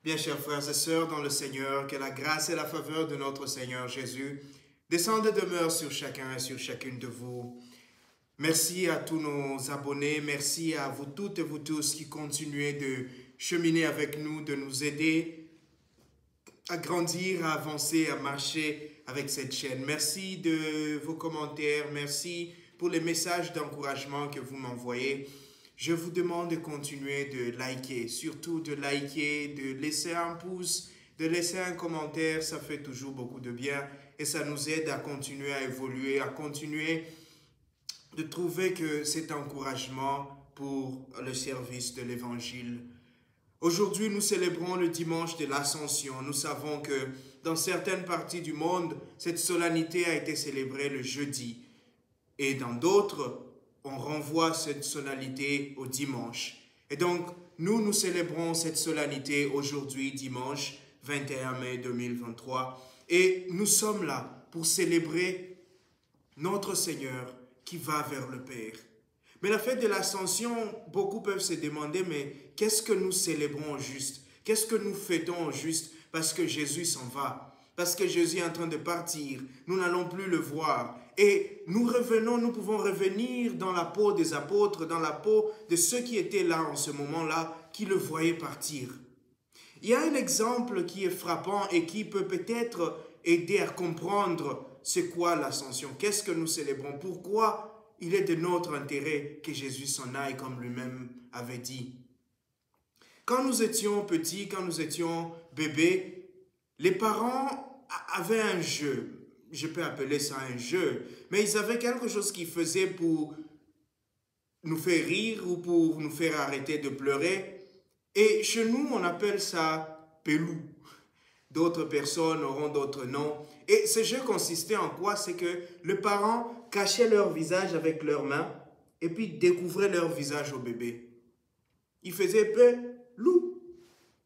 Bien, chers frères et sœurs dans le Seigneur, que la grâce et la faveur de notre Seigneur Jésus descendent et demeurent sur chacun et sur chacune de vous. Merci à tous nos abonnés, merci à vous toutes et vous tous qui continuez de cheminer avec nous, de nous aider à grandir, à avancer, à marcher avec cette chaîne. Merci de vos commentaires, merci pour les messages d'encouragement que vous m'envoyez. Je vous demande de continuer de liker, surtout de liker, de laisser un pouce, de laisser un commentaire, ça fait toujours beaucoup de bien et ça nous aide à continuer à évoluer, à continuer de trouver que c'est encouragement pour le service de l'Évangile. Aujourd'hui, nous célébrons le dimanche de l'Ascension. Nous savons que dans certaines parties du monde, cette solennité a été célébrée le jeudi et dans d'autres, on renvoie cette solennité au dimanche. Et donc, nous célébrons cette solennité aujourd'hui, dimanche 21 mai 2023. Et nous sommes là pour célébrer notre Seigneur qui va vers le Père. Mais la fête de l'Ascension, beaucoup peuvent se demander, mais qu'est-ce que nous célébrons au juste? Qu'est-ce que nous fêtons au juste? Parce que Jésus s'en va. Parce que Jésus est en train de partir. Nous n'allons plus le voir. Et nous pouvons revenir dans la peau des apôtres, dans la peau de ceux qui étaient là en ce moment-là, qui le voyaient partir. Il y a un exemple qui est frappant et qui peut peut-être aider à comprendre c'est quoi l'ascension, qu'est-ce que nous célébrons, pourquoi il est de notre intérêt que Jésus s'en aille comme lui-même avait dit. Quand nous étions petits, quand nous étions bébés, les parents avaient un jeu. Je peux appeler ça un jeu, mais ils avaient quelque chose qu'ils faisaient pour nous faire rire ou pour nous faire arrêter de pleurer. Et chez nous, on appelle ça pelou. D'autres personnes auront d'autres noms. Et ce jeu consistait en quoi? C'est que les parents cachaient leur visage avec leurs mains et puis découvraient leur visage au bébé. Ils faisaient pelou.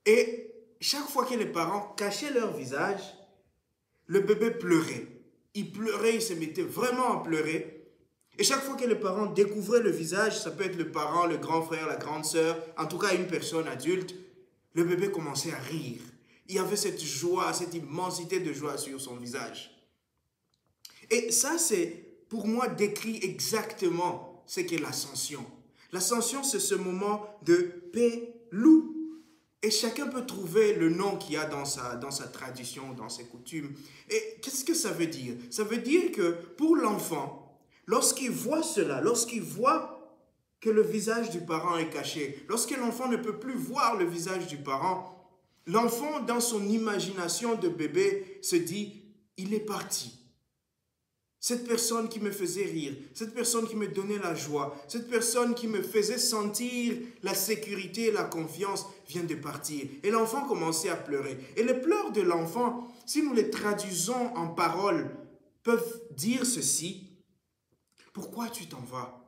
Et chaque fois que les parents cachaient leur visage, le bébé pleurait. Il pleurait, il se mettait vraiment à pleurer. Et chaque fois que les parents découvraient le visage, ça peut être le parent, le grand frère, la grande sœur, en tout cas une personne adulte, le bébé commençait à rire. Il y avait cette joie, cette immensité de joie sur son visage. Et ça, c'est pour moi décrit exactement ce qu'est l'ascension. L'ascension, c'est ce moment de pelou. Et chacun peut trouver le nom qu'il y a dans sa tradition, dans ses coutumes. Et qu'est-ce que ça veut dire? Ça veut dire que pour l'enfant, lorsqu'il voit cela, lorsqu'il voit que le visage du parent est caché, lorsque l'enfant ne peut plus voir le visage du parent, l'enfant, dans son imagination de bébé, se dit, il est parti. Cette personne qui me faisait rire, cette personne qui me donnait la joie, cette personne qui me faisait sentir la sécurité, la confiance, vient de partir. Et l'enfant commençait à pleurer. Et les pleurs de l'enfant, si nous les traduisons en paroles, peuvent dire ceci. Pourquoi tu t'en vas?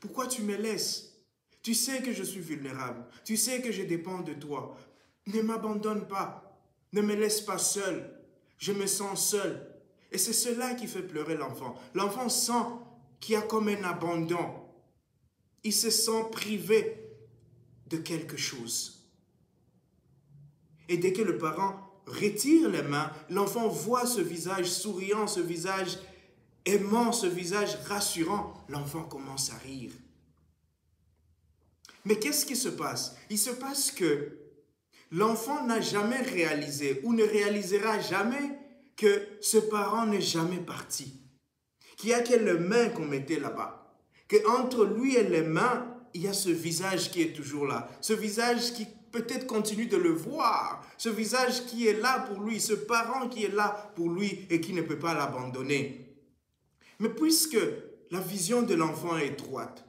Pourquoi tu me laisses? Tu sais que je suis vulnérable. Tu sais que je dépends de toi. Ne m'abandonne pas. Ne me laisse pas seul. Je me sens seul. Et c'est cela qui fait pleurer l'enfant. L'enfant sent qu'il y a comme un abandon. Il se sent privé de quelque chose. Et dès que le parent retire les mains, l'enfant voit ce visage souriant, ce visage aimant, ce visage rassurant. L'enfant commence à rire. Mais qu'est-ce qui se passe? Il se passe que l'enfant n'a jamais réalisé ou ne réalisera jamais que ce parent n'est jamais parti, qu'il n'y a que les mains qu'on mettait là-bas, qu'entre lui et les mains, il y a ce visage qui est toujours là, ce visage qui peut-être continue de le voir, ce visage qui est là pour lui, ce parent qui est là pour lui et qui ne peut pas l'abandonner. Mais puisque la vision de l'enfant est étroite,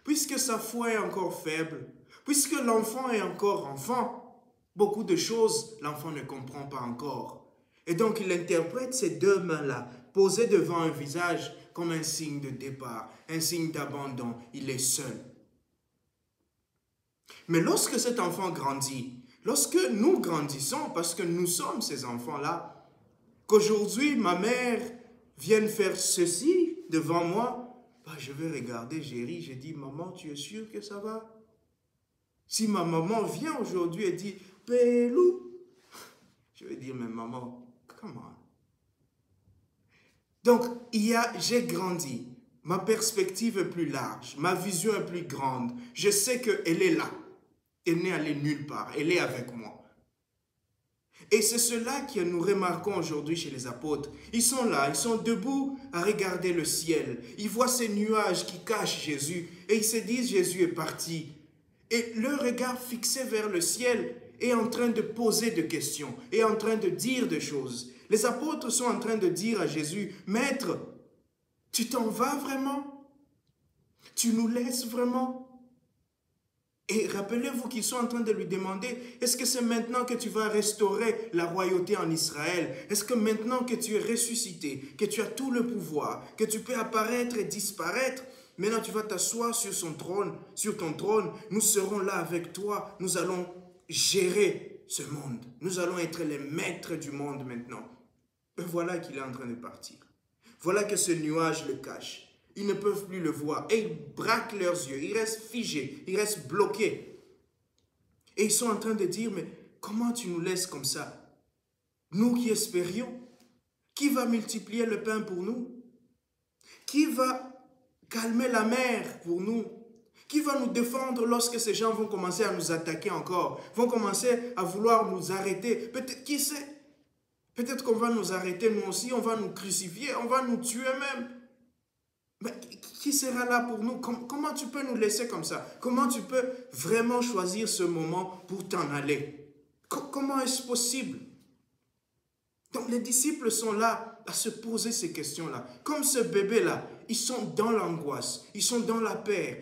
puisque sa foi est encore faible, puisque l'enfant est encore enfant, beaucoup de choses l'enfant ne comprend pas encore. Et donc, il interprète ces deux mains-là, posées devant un visage, comme un signe de départ, un signe d'abandon. Il est seul. Mais lorsque cet enfant grandit, lorsque nous grandissons, parce que nous sommes ces enfants-là, qu'aujourd'hui, ma mère vienne faire ceci devant moi, je vais regarder, j'ai ri, j'ai dit, maman, tu es sûre que ça va? Si ma maman vient aujourd'hui et dit, Pélou, je vais dire, mais maman, comment? Donc, j'ai grandi. Ma perspective est plus large. Ma vision est plus grande. Je sais qu'elle est là. Elle n'est allée nulle part. Elle est avec moi. Et c'est cela que nous remarquons aujourd'hui chez les apôtres. Ils sont là, ils sont debout à regarder le ciel. Ils voient ces nuages qui cachent Jésus et ils se disent Jésus est parti. Et leur regard fixé vers le ciel est en train de poser des questions, est en train de dire des choses. Les apôtres sont en train de dire à Jésus, Maître, tu t'en vas vraiment? Tu nous laisses vraiment? Et rappelez-vous qu'ils sont en train de lui demander, est-ce que c'est maintenant que tu vas restaurer la royauté en Israël? Est-ce que maintenant que tu es ressuscité, que tu as tout le pouvoir, que tu peux apparaître et disparaître, maintenant tu vas t'asseoir sur ton trône, nous serons là avec toi, nous allons gérer ce monde. Nous allons être les maîtres du monde maintenant. Et voilà qu'il est en train de partir. Voilà que ce nuage le cache. Ils ne peuvent plus le voir. Et ils braquent leurs yeux. Ils restent figés. Ils restent bloqués. Et ils sont en train de dire, mais comment tu nous laisses comme ça? Nous qui espérions. Qui va multiplier le pain pour nous? Qui va calmer la mer pour nous? Qui va nous défendre lorsque ces gens vont commencer à nous attaquer encore? Vont commencer à vouloir nous arrêter? Peut-être, qui sait? Peut-être qu'on va nous arrêter nous aussi. On va nous crucifier. On va nous tuer même. Mais qui sera là pour nous? Comment tu peux nous laisser comme ça? Comment tu peux vraiment choisir ce moment pour t'en aller? Comment est-ce possible? Donc les disciples sont là à se poser ces questions-là. Comme ce bébé-là, ils sont dans l'angoisse, ils sont dans la peur,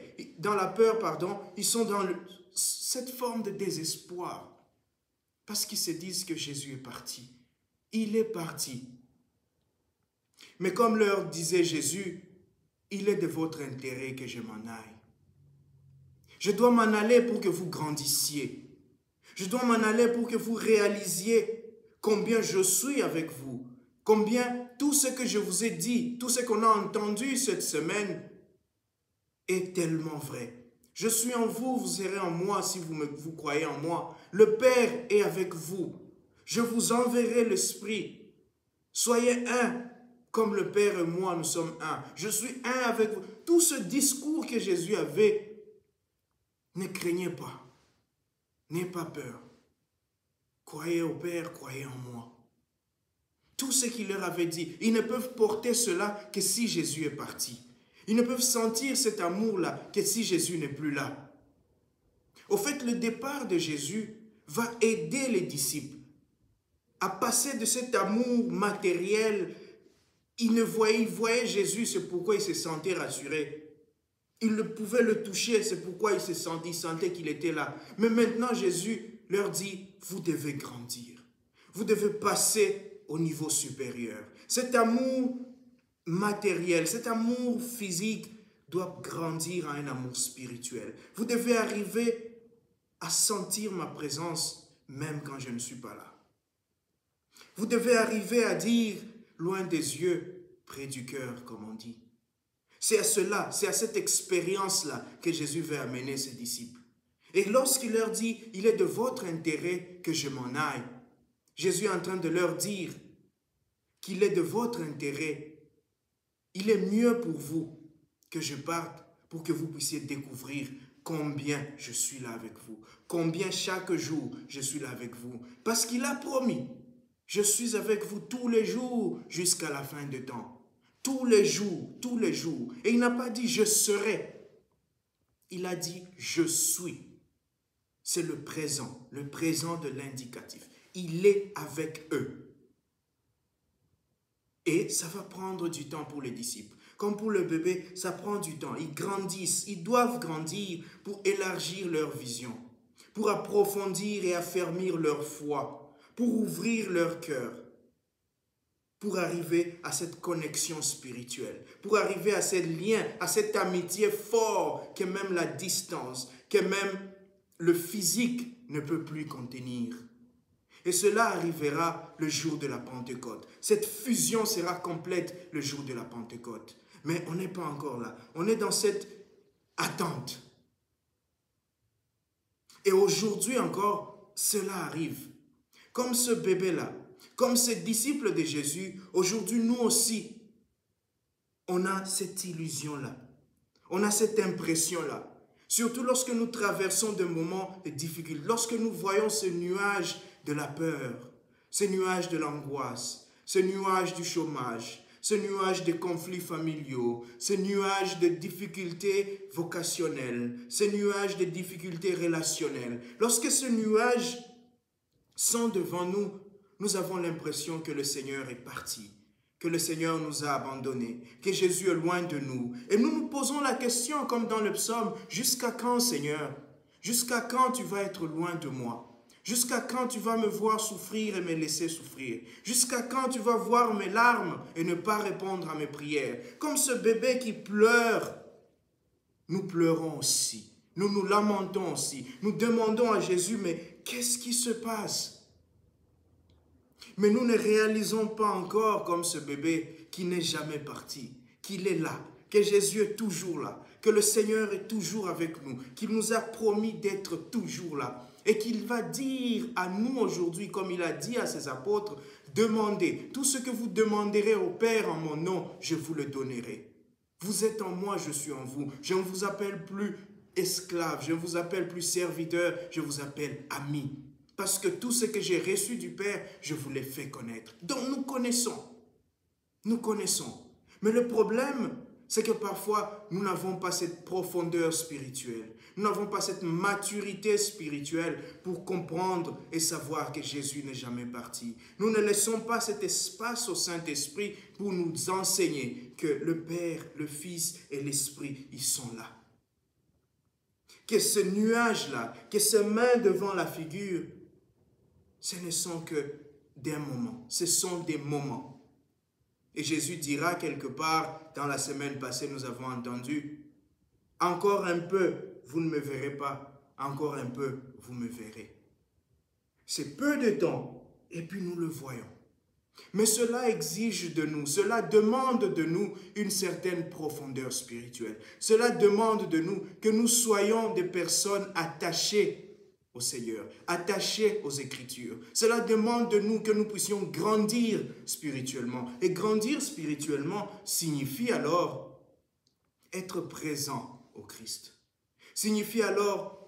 ils sont dans cette forme de désespoir. Parce qu'ils se disent que Jésus est parti. Il est parti. Mais comme leur disait Jésus, il est de votre intérêt que je m'en aille. Je dois m'en aller pour que vous grandissiez. Je dois m'en aller pour que vous réalisiez combien je suis avec vous. Combien tout ce que je vous ai dit, tout ce qu'on a entendu cette semaine est tellement vrai. Je suis en vous, vous serez en moi si vous croyez en moi. Le Père est avec vous. Je vous enverrai l'Esprit. Soyez un. Comme le Père et moi, nous sommes un. Je suis un avec vous. Tout ce discours que Jésus avait, ne craignez pas. N'ayez pas peur. Croyez au Père, croyez en moi. Tout ce qu'il leur avait dit, ils ne peuvent porter cela que si Jésus est parti. Ils ne peuvent sentir cet amour-là que si Jésus n'est plus là. Au fait, le départ de Jésus va aider les disciples à passer de cet amour matériel. Ils voyaient Jésus, c'est pourquoi ils se sentaient rassurés. Ils pouvaient le toucher, c'est pourquoi ils sentaient qu'il était là. Mais maintenant, Jésus leur dit, vous devez grandir. Vous devez passer au niveau supérieur. Cet amour matériel, cet amour physique doit grandir à un amour spirituel. Vous devez arriver à sentir ma présence même quand je ne suis pas là. Vous devez arriver à dire, loin des yeux, près du cœur, comme on dit. C'est à cela, c'est à cette expérience-là que Jésus veut amener ses disciples. Et lorsqu'il leur dit, il est de votre intérêt que je m'en aille, Jésus est en train de leur dire qu'il est de votre intérêt. Il est mieux pour vous que je parte pour que vous puissiez découvrir combien je suis là avec vous, combien chaque jour je suis là avec vous. Parce qu'il a promis, je suis avec vous tous les jours jusqu'à la fin des temps. Tous les jours, tous les jours. Et il n'a pas dit je serai. Il a dit je suis. C'est le présent de l'indicatif. Il est avec eux. Et ça va prendre du temps pour les disciples. Comme pour le bébé, ça prend du temps. Ils grandissent, ils doivent grandir pour élargir leur vision, pour approfondir et affermir leur foi, pour ouvrir leur cœur, pour arriver à cette connexion spirituelle, pour arriver à ce lien, à cette amitié forte que même la distance, que même le physique ne peut plus contenir. Et cela arrivera le jour de la Pentecôte. Cette fusion sera complète le jour de la Pentecôte. Mais on n'est pas encore là. On est dans cette attente. Et aujourd'hui encore, cela arrive. Comme ce bébé-là, comme ces disciples de Jésus, aujourd'hui nous aussi, on a cette illusion-là. On a cette impression-là. Surtout lorsque nous traversons des moments de difficulté, lorsque nous voyons ce nuage de la peur, ce nuage de l'angoisse, ce nuage du chômage, ce nuage de conflits familiaux, ce nuage de difficultés vocationnelles, ce nuage de difficultés relationnelles. Lorsque ce nuage sont devant nous, nous avons l'impression que le Seigneur est parti, que le Seigneur nous a abandonnés, que Jésus est loin de nous. Et nous nous posons la question, comme dans le psaume, jusqu'à quand, Seigneur? Jusqu'à quand tu vas être loin de moi? Jusqu'à quand tu vas me voir souffrir et me laisser souffrir? Jusqu'à quand tu vas voir mes larmes et ne pas répondre à mes prières? Comme ce bébé qui pleure, nous pleurons aussi. Nous nous lamentons aussi. Nous demandons à Jésus, mais qu'est-ce qui se passe? Mais nous ne réalisons pas encore comme ce bébé qui n'est jamais parti, qu'il est là, que Jésus est toujours là, que le Seigneur est toujours avec nous, qu'il nous a promis d'être toujours là. Et qu'il va dire à nous aujourd'hui, comme il a dit à ses apôtres, demandez, tout ce que vous demanderez au Père en mon nom, je vous le donnerai. Vous êtes en moi, je suis en vous. Je ne vous appelle plus esclave, je ne vous appelle plus serviteur, je vous appelle ami. Parce que tout ce que j'ai reçu du Père, je vous l'ai fait connaître. Donc nous connaissons. Nous connaissons. Mais le problème, c'est que parfois, nous n'avons pas cette profondeur spirituelle. Nous n'avons pas cette maturité spirituelle pour comprendre et savoir que Jésus n'est jamais parti. Nous ne laissons pas cet espace au Saint-Esprit pour nous enseigner que le Père, le Fils et l'Esprit, ils sont là. Que ce nuage-là, que ces mains devant la figure, ce ne sont que des moments. Ce sont des moments. Et Jésus dira quelque part, dans la semaine passée, nous avons entendu, « Encore un peu, vous ne me verrez pas. Encore un peu, vous me verrez. » C'est peu de temps, et puis nous le voyons. Mais cela exige de nous, cela demande de nous une certaine profondeur spirituelle. Cela demande de nous que nous soyons des personnes attachées au Seigneur, attachés aux Écritures. Cela demande de nous que nous puissions grandir spirituellement. Et grandir spirituellement signifie alors être présent au Christ. Signifie alors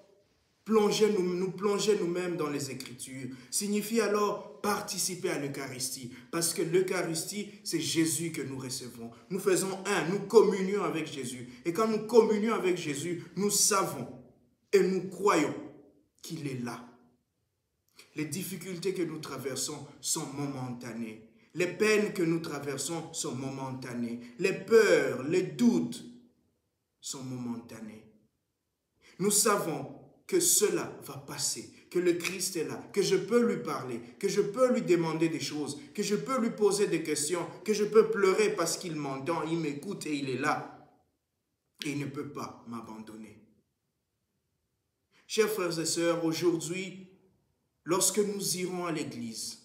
nous plonger nous-mêmes dans les Écritures. Signifie alors participer à l'Eucharistie. Parce que l'Eucharistie, c'est Jésus que nous recevons. Nous faisons un, nous communions avec Jésus. Et quand nous communions avec Jésus, nous savons et nous croyons qu'il est là. Les difficultés que nous traversons sont momentanées. Les peines que nous traversons sont momentanées. Les peurs, les doutes sont momentanés. Nous savons que cela va passer, que le Christ est là, que je peux lui parler, que je peux lui demander des choses, que je peux lui poser des questions, que je peux pleurer parce qu'il m'entend, il m'écoute et il est là. Et il ne peut pas m'abandonner. Chers frères et sœurs, aujourd'hui, lorsque nous irons à l'église,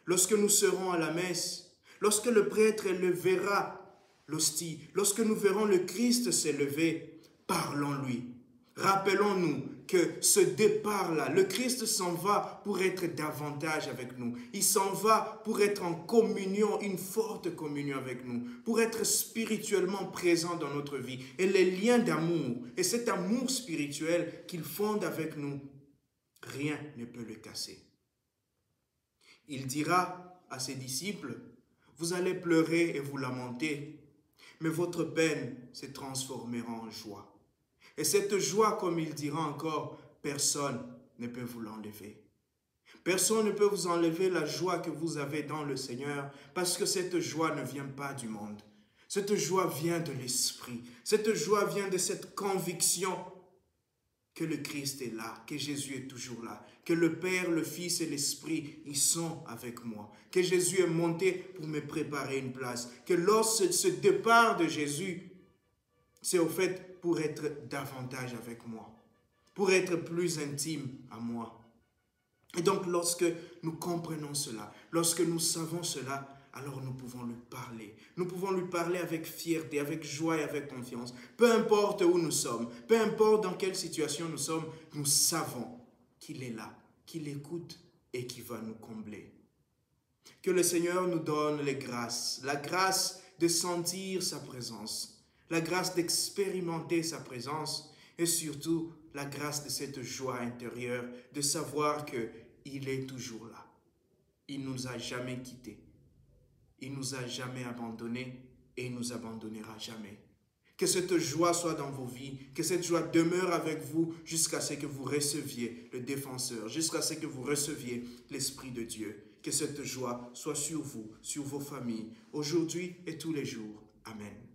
lorsque nous serons à la messe, lorsque le prêtre élevera l'hostie, lorsque nous verrons le Christ s'élever, parlons-lui. Rappelons-nous que ce départ-là, le Christ s'en va pour être davantage avec nous. Il s'en va pour être en communion, une forte communion avec nous, pour être spirituellement présent dans notre vie. Et les liens d'amour, et cet amour spirituel qu'il fonde avec nous, rien ne peut le casser. Il dira à ses disciples, « Vous allez pleurer et vous lamenter, mais votre peine se transformera en joie. » Et cette joie, comme il dira encore, personne ne peut vous l'enlever. Personne ne peut vous enlever la joie que vous avez dans le Seigneur, parce que cette joie ne vient pas du monde. Cette joie vient de l'Esprit. Cette joie vient de cette conviction que le Christ est là, que Jésus est toujours là, que le Père, le Fils et l'Esprit, ils sont avec moi, que Jésus est monté pour me préparer une place, que lorsque ce départ de Jésus, c'est au fait pour être davantage avec moi, pour être plus intime à moi. Et donc lorsque nous comprenons cela, lorsque nous savons cela, alors nous pouvons lui parler. Nous pouvons lui parler avec fierté, avec joie et avec confiance. Peu importe où nous sommes, peu importe dans quelle situation nous sommes, nous savons qu'il est là, qu'il écoute et qu'il va nous combler. Que le Seigneur nous donne les grâces, la grâce de sentir sa présence, la grâce d'expérimenter sa présence et surtout la grâce de cette joie intérieure de savoir qu'il est toujours là. Il ne nous a jamais quittés, il ne nous a jamais abandonnés et il ne nous abandonnera jamais. Que cette joie soit dans vos vies, que cette joie demeure avec vous jusqu'à ce que vous receviez le défenseur, jusqu'à ce que vous receviez l'Esprit de Dieu. Que cette joie soit sur vous, sur vos familles, aujourd'hui et tous les jours. Amen.